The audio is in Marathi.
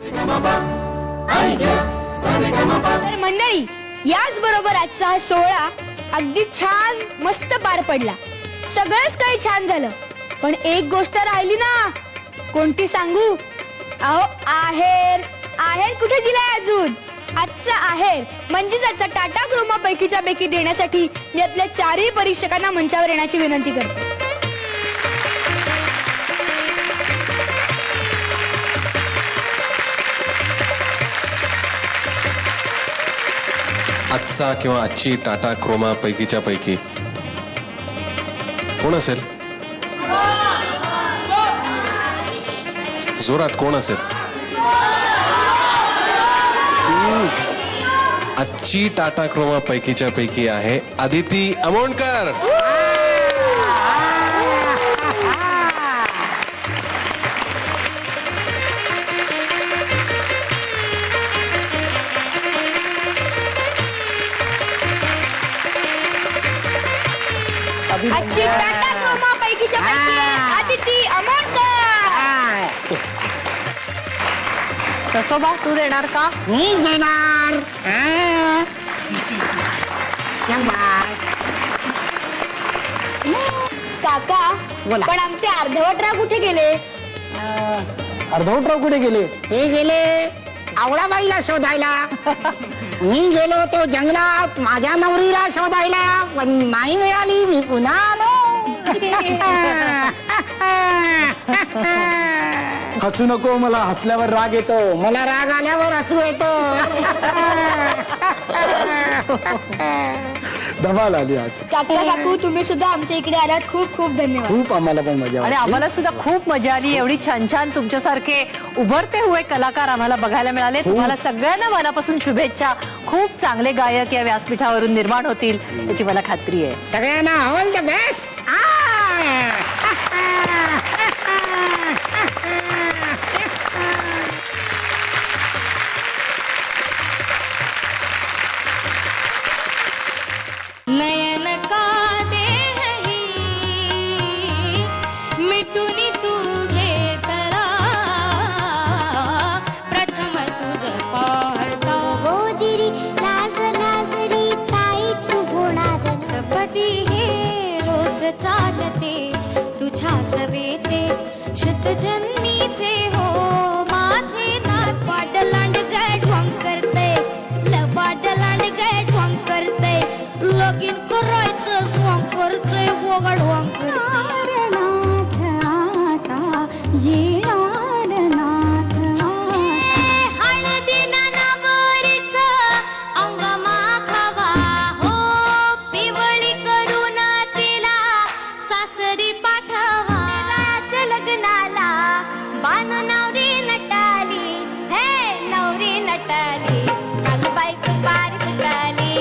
तर मंडळी, याच बरोबर आजचा हा सोहळा अगदी छान मस्त पार पडला. सगळंच काही छान झालं, पण एक गोष्ट राहिली ना. कोणती सांगू? अहो, आहेर. आहेर कुठे दिलाय अजून? आजचा आहेर म्हणजेच आजचा टाटा क्रोमा पैकीच्या पैकी देण्यासाठी मी आपल्या चारही परीक्षकांना मंचावर येण्याची विनंती करतो. आजचा किंवा आजची टाटा क्रोमा पैकीच्या पैकी कोण असेल? जोरात कोण असेल? आजची टाटा क्रोमा पैकीच्या पैकी आहे आदिती अमोणकर. आजची टाटा क्रोमा पैकीच्या पैकी आदिती अमोणकर. ससोबा, तू देणार का? मीच देणार. काका, बोला. पण आमचे अर्धवटराव कुठे गेले? अर्धवटराव कुठे गेले? ते गेले आवळाबाईला शोधायला. मी गेलो होतो जंगलात माझ्या नवरीला शोधायला, पण नाही मिळाली. मी पुन्हा आलो. हसू नको, मला हसल्यावर राग येतो. मला राग आल्यावर हसू येतो. धमाल आली आज. काका काकू, तुम्ही सुद्धा आमच्या इकडे आलात, खूप खूप धन्यवाद. खूप आम्हाला पण मजा आणि आली. आम्हाला सुद्धा खूप मजा आली. एवढी छान छान तुमच्यासारखे उभरते हुए कलाकार आम्हाला बघायला मिळाले. तुम्हाला सगळ्यांना मनापासून शुभेच्छा. खूप चांगले गायक या व्यासपीठावरून निर्माण होतील याची मला खात्री आहे. सगळ्यांना ऑल द बेस्ट. नयन का देही मिटूनी तू घेतला प्रथम तुझ पाहता गोजिरी लाज लाजरी ताई तू होणार पती हे रोज चालते तुझ्या सवेते शतजन्मीचे हो माझे नात पाडलांड गॅडवांग करते लबाडलांड गॅडवांग करते लगीन करायचं स्वांग करते वगडवांग करते येणार नाथ हळदीना नवरीचं अंग माखावा हो पिवळी करून तिला सासरी पाठवा लग्नाला बानू नवरी नटाली. हे नवरी नटाली, कालबाई सुपारी फुटाली.